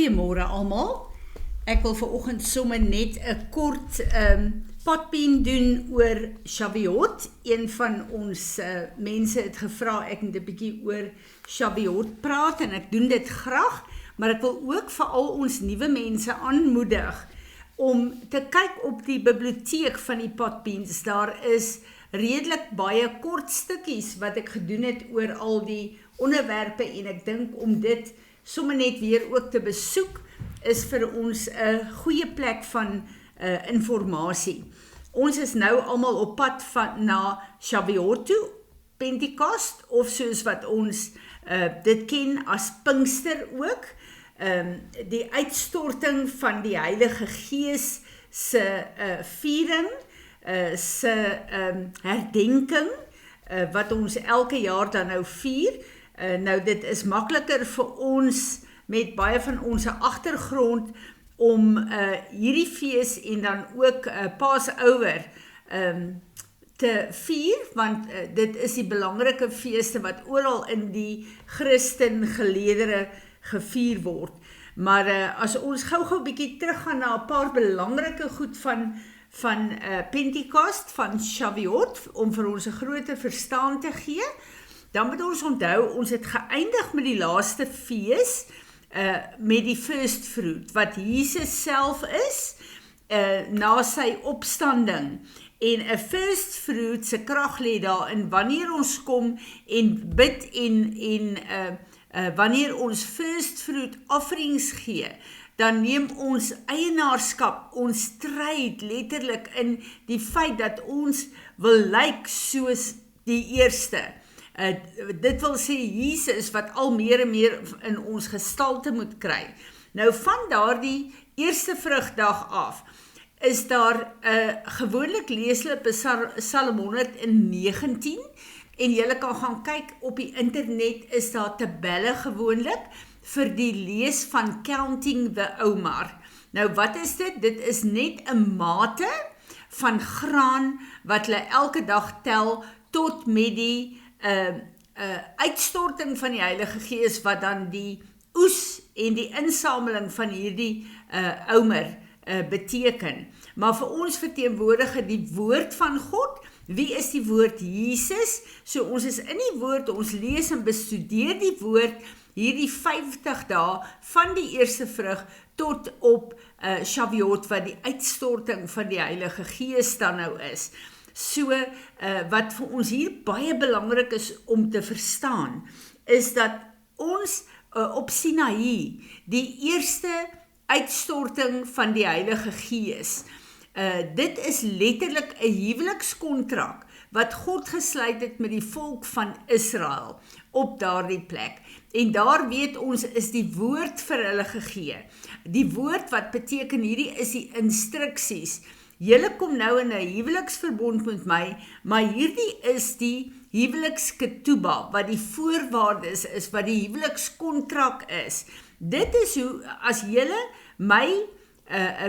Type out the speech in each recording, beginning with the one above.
Goeiemôre almal. Ek wil vanoggend sommer net 'n kort potpien doen oor Shavuot. Een van ons mense het gevra ek moet 'n bietjie oor Shavuot praat en ek doen dit graag, maar ek wil ook vir al ons nuwe mense aanmoedig om te kyk op die biblioteek van die potpiens. Daar is redelik baie kort stukkies wat ek gedoen het oor al die onderwerpe en ek dink om dit sommer net weer ook te besoek is vir ons 'n goeie plek van informasie. Ons is nou almal op pad na Shavuot toe, Pentekost, of soos wat ons dit ken as Pinkster ook. Die uitstorting van die Heilige Gees se viering, se herdenking, wat ons elke jaar dan nou vier. Nou dit is makliker vir ons met baie van ons agtergrond om hierdie fees en dan ook Passover te vier, want dit is die belangrike feeste wat oral in die Christen geleedere gevier word. Maar as ons gou-gou bietjie teruggaan na 'n paar belangrike goed van Pentekost, van Shavuot, om vir ons 'n groter verstaan te gee, dan moet ons onthou, ons het geëindig met die laaste fees, met die first fruit, wat Jesus self is, na sy opstanding. En 'n first fruit se krag lê daarin, wanneer ons kom en bid en wanneer ons first fruit offerings gee, dan neem ons eienaarskap, ons stryd letterlik in die feit dat ons wil lyk soos die eerste. Dit wil sê Jesus wat al meer en meer in ons gestalte moet kry. Nou van daardie eerste vrugdag af is daar gewoonlik lees hulle Psalm 119 en julle kan gaan kyk op die internet, is daar tabelle gewoonlik vir die lees van Counting the Omar. Nou wat is dit? Dit is net 'n mate van graan wat hulle elke dag tel tot met die uitstorting van die Heilige Gees wat dan die oes en die insameling van hierdie omer beteken. Maar vir ons verteenwoordig die woord van God. Wie is die woord? Jesus. So ons is in die woord, ons lees en bestudeer die woord hierdie 50 dae van die eerste vrug tot op Shavuot wat die uitstorting van die Heilige Gees dan nou is. So, wat vir ons hier baie belangrik is om te verstaan, is dat ons op Sinaï, die eerste uitstorting van die Heilige Gees, dit is letterlik 'n huwelikskontrak wat God gesluit het met die volk van Israel op daardie plek. En daar weet ons is die woord vir hulle gegee. Die woord wat beteken hierdie is die instruksies. Julle kom nou in 'n huweliksverbond met my, maar hierdie is die huweliksketubah, wat die voorwaardes is, wat die huwelikskontrak is. Dit is hoe, as julle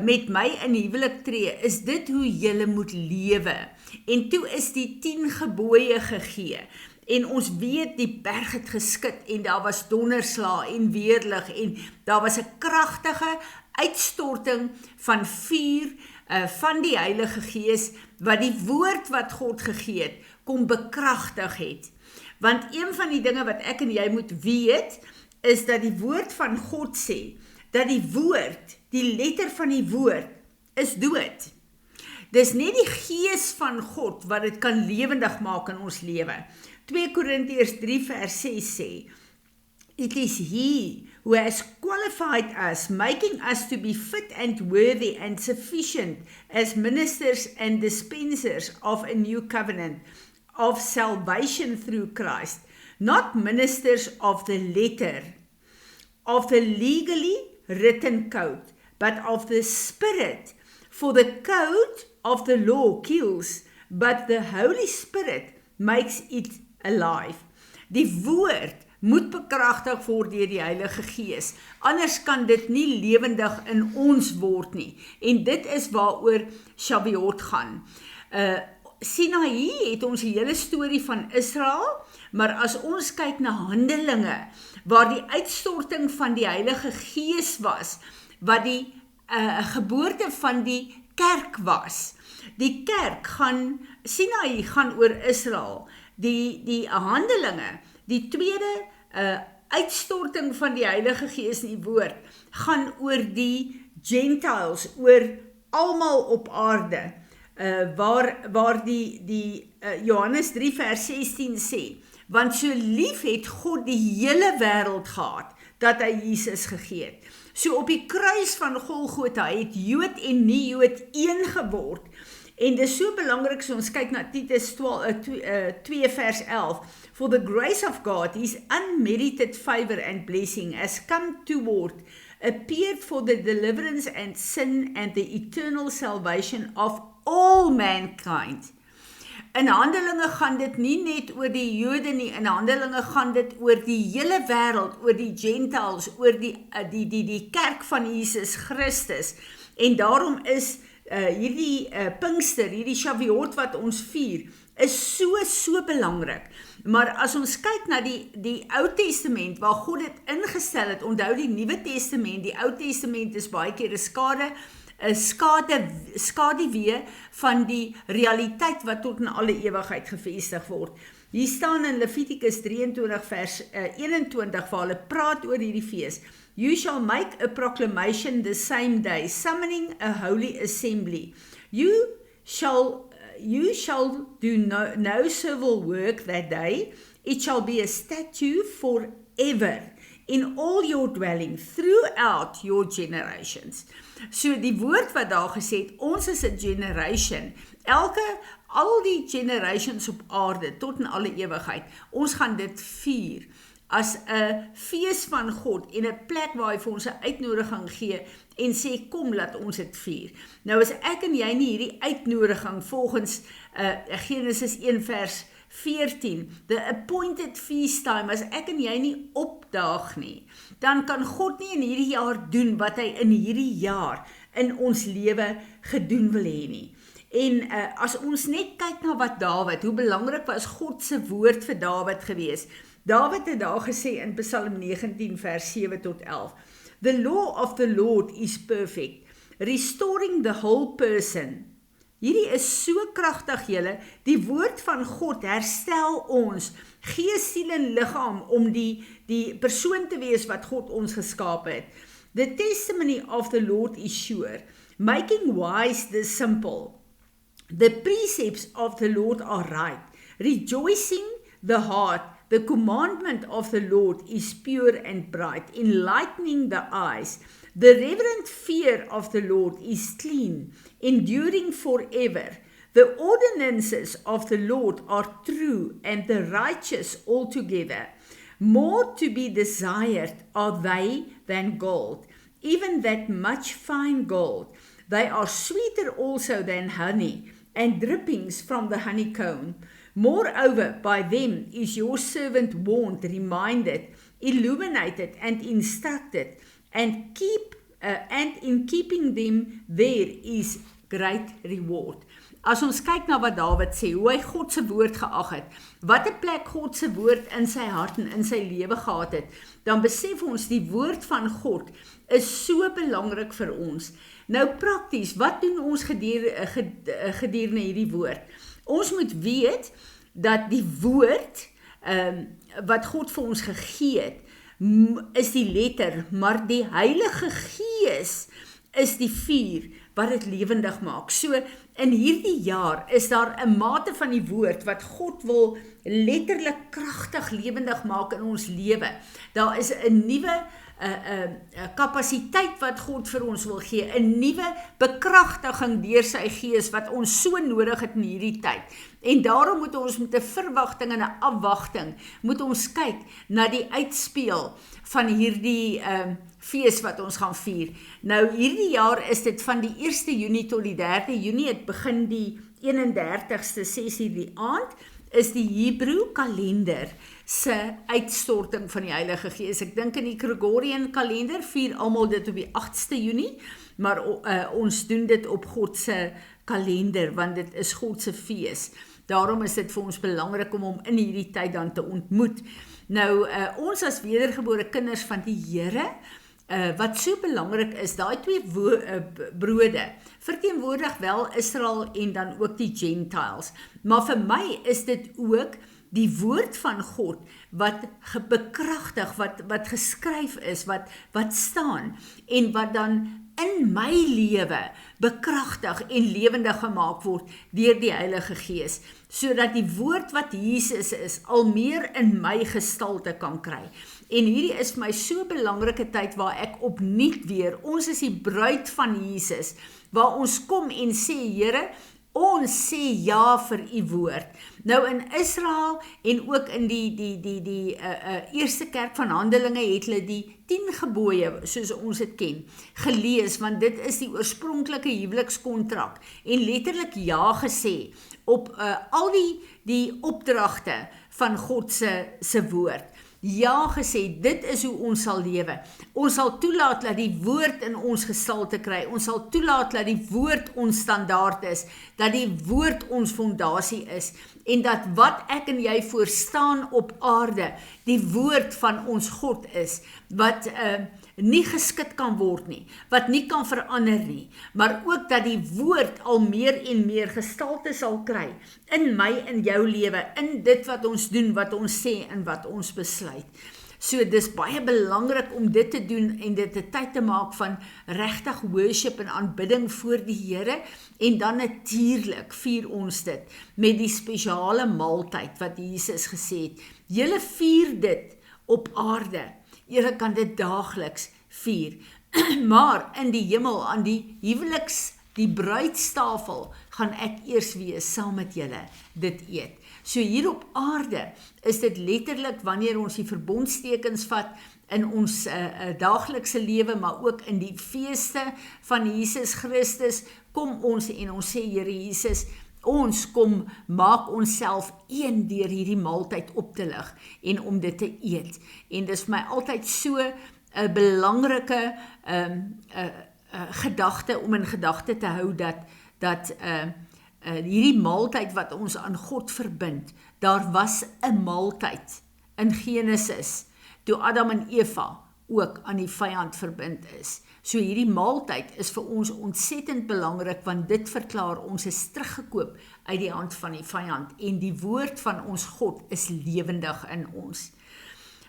met my in huwelik tree, is dit hoe julle moet lewe. En toe is die 10 gebooie gegee. En ons weet die berg het geskit en daar was donderslae en weerlig en daar was 'n kragtige uitstorting van vuur van die Heilige Gees wat die woord wat God gegee het kom bekragtig het. Want een van die dinge wat ek en jy moet weet is dat die woord van God sê dat die woord, die letter van die woord is dood. Dis net die Gees van God wat dit kan lewendig maak in ons lewe. 2 Korintiërs 3 vers 6 sê, "It is he who has qualified us, making us to be fit and worthy and sufficient as ministers and dispensers of a new covenant, of salvation through Christ, not ministers of the letter, of the legally written code, but of the Spirit. For the code of the law kills, but the Holy Spirit makes it alive." Die woord moet bekragtig word deur die Heilige Gees. Anders kan dit nie lewendig in ons word nie. En dit is waaroor Shavuot gaan. Sinaï het ons die hele storie van Israel, maar as ons kyk na Handelinge, waar die uitstorting van die Heilige Gees was, wat die geboorte van die kerk was. Die kerk Sinaï gaan oor Israel, die Handelinge, die tweede uitstorting van die Heilige Gees in die woord, gaan oor die Gentiles, oor almal op aarde, waar die Johannes 3 vers 16 sê, want so lief het God die hele wêreld gehad, dat hy Jesus gegee het. So op die kruis van Golgotha het Jood en nie Jood een geword, en dit is so belangrik, so ons kyk na Titus 2 vers 11, for the grace of God, his unmerited favor and blessing has come toward, appeared for the deliverance and sin and the eternal salvation of all mankind. In Handelinge gaan dit nie net oor die Jode nie, in Handelinge gaan dit oor die hele wêreld, oor die Gentiles, oor die kerk van Jesus Christus. En daarom is hierdie Pinkster, hierdie Shavuot wat ons vier, is so belangrik. Maar as ons kyk na die Ou Testament, waar God dit ingestel het, onthou die Nuwe Testament, die Ou Testament is baie keer 'n skaduwee van die realiteit wat tot in alle ewigheid gevestig word. Hier staan in Levitikus 23 vers 21 waar hulle praat oor hierdie fees. You shall make a proclamation the same day, summoning a holy assembly. You shall do no civil work that day. It shall be a statute forever in all your dwelling throughout your generations. So die woord wat daar gesê het, ons is 'n generation, al die generations op aarde, tot in alle ewigheid, ons gaan dit vier, as 'n fees van God, en 'n plek waar hy vir ons 'n uitnodiging gee, en sê, kom, laat ons dit vier. Nou as ek en jy nie hierdie uitnodiging, volgens Genesis 1 vers 14, the appointed feast time, as ek en jy nie opdaag nie, dan kan God nie in hierdie jaar doen wat hy in hierdie jaar in ons lewe gedoen wil hê nie. En as ons net kyk na wat Dawid, hoe belangrik was God se woord vir Dawid gewees. Dawid het daar gesê in Psalm 19 vers 7 tot 11, the law of the Lord is perfect, restoring the whole person. Hierdie is so kragtig julle, die woord van God herstel ons, gees, siel en liggaam, om die persoon te wees wat God ons geskaap het. The testimony of the Lord is sure, making wise the simple. The precepts of the Lord are right, rejoicing the heart. The commandment of the Lord is pure and bright, enlightening the eyes. The reverent fear of the Lord is clean, enduring forever. The ordinances of the Lord are true and the righteous altogether. More to be desired are they than gold, even that much fine gold. They are sweeter also than honey, and drippings from the honeycomb. Moreover, by them is your servant warned, reminded, illuminated, and instructed, and in keeping them there is great reward. As ons kyk na wat Dawid sê, hoe hy God se woord geag het, wat 'n plek God se woord in sy hart en in sy lewe gehad het, dan besef ons die woord van God is so belangrik vir ons. Nou prakties, wat doen ons gedurende hierdie woord? Ons moet weet dat die woord wat God vir ons gegee het, is die letter, maar die Heilige Gees is die vuur wat dit lewendig maak. So in hierdie jaar is daar 'n mate van die woord wat God wil letterlik kragtig lewendig maak in ons lewe. Daar is 'n nuwe kapasiteit wat God vir ons wil gee, 'n nuwe bekragtiging deur sy Gees wat ons so nodig het in hierdie tyd. En daarom moet ons met 'n verwagting en 'n afwagting moet ons kyk na die uitspeel van hierdie fees wat ons gaan vier. Nou hierdie jaar is dit van die 1 Junie tot die 3 Junie, het begin die 31ste 6:00 die aand, is die Hebreë kalender se uitstorting van die Heilige Gees. Ek dink in die Gregorian kalender vier almal dit op die 8ste Junie, maar ons doen dit op God se kalender, want dit is God se fees. Daarom is dit vir ons belangrik om hom in hierdie tyd dan te ontmoet. Nou, ons as wedergebore kinders van die Here, wat so belangrik is, daai twee brode, verteenwoordig wel Israel en dan ook die Gentiles. Maar vir my is dit ook die woord van God, wat bekragtig, wat geskryf is, wat staan, en wat dan in my lewe bekragtig en lewendig gemaak word deur die Heilige Gees, sodat die woord wat Jesus is, al meer in my gestalte kan kry. En hierdie is vir my so belangrike tyd waar ek opnuut weer, ons is die bruid van Jesus, waar ons kom en sê, Here, ons sê ja vir u woord. Nou in Israel en ook in die eerste kerk van Handelinge het hulle die 10 gebooie, soos ons dit ken, gelees, want dit is die oorspronklike huwelikskontrak, en letterlik ja gesê op al die opdragte van God se woord. Ja gesê, dit is hoe ons sal lewe. Ons sal toelaat dat die woord in ons gestalte kry. Ons sal toelaat dat die woord ons standaard is, dat die woord ons fondasie is, en dat wat ek en jy voor staan op aarde, die woord van ons God is, wat nie geskit kan word nie, wat nie kan verander nie, maar ook dat die woord al meer en meer gestalte sal kry, in my en jou lewe, in dit wat ons doen, wat ons sê en wat ons besluit. So dis baie belangrik om dit te doen en dit 'n tyd te maak van regtig worship en aanbidding voor die Here, en dan natuurlik vier ons dit met die spesiale maaltyd wat Jesus gesê het. Julle vier dit op aarde. Julle kan dit daagliks vier. Maar in die hemel aan die die bruidstafel, gaan ek eers wees saam met julle dit eet. So hier op aarde is dit letterlik wanneer ons die verbondstekens vat in ons daaglikse lewe, maar ook in die feeste van Jesus Christus, kom ons en ons sê, Here Jesus, ons kom maak onsself een deur hierdie maaltyd op te lig en om dit te eet. En dis vir my altyd so 'n belangrike gedagte om in gedagte te hou dat hierdie maaltyd wat ons aan God verbind, daar was 'n maaltyd in Genesis toe Adam en Eva ook aan die vyand verbind is. So hierdie maaltyd is vir ons ontsettend belangrik, want dit verklaar ons is teruggekoop uit die hand van die vyand, en die woord van ons God is lewendig in ons.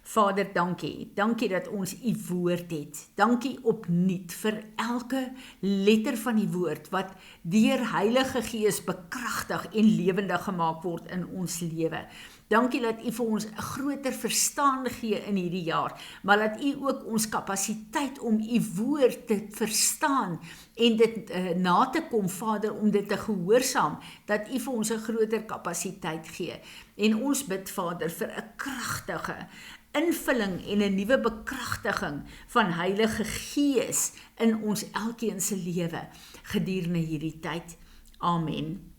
Vader, dankie. Dankie dat ons u woord het. Dankie opnuut vir elke letter van die woord wat deur Heilige Gees bekragtig en lewendig gemaak word in ons lewe. Dankie dat u vir ons 'n groter verstaan gee in hierdie jaar, maar dat u ook ons kapasiteit om u woord te verstaan en dit na te kom, Vader, om dit te gehoorsaam, dat u vir ons 'n groter kapasiteit gee. En ons bid, Vader, vir 'n kragtige invulling en 'n nuwe bekragtiging van Heilige Gees in ons elkeen se lewe gedurende hierdie tyd. Amen.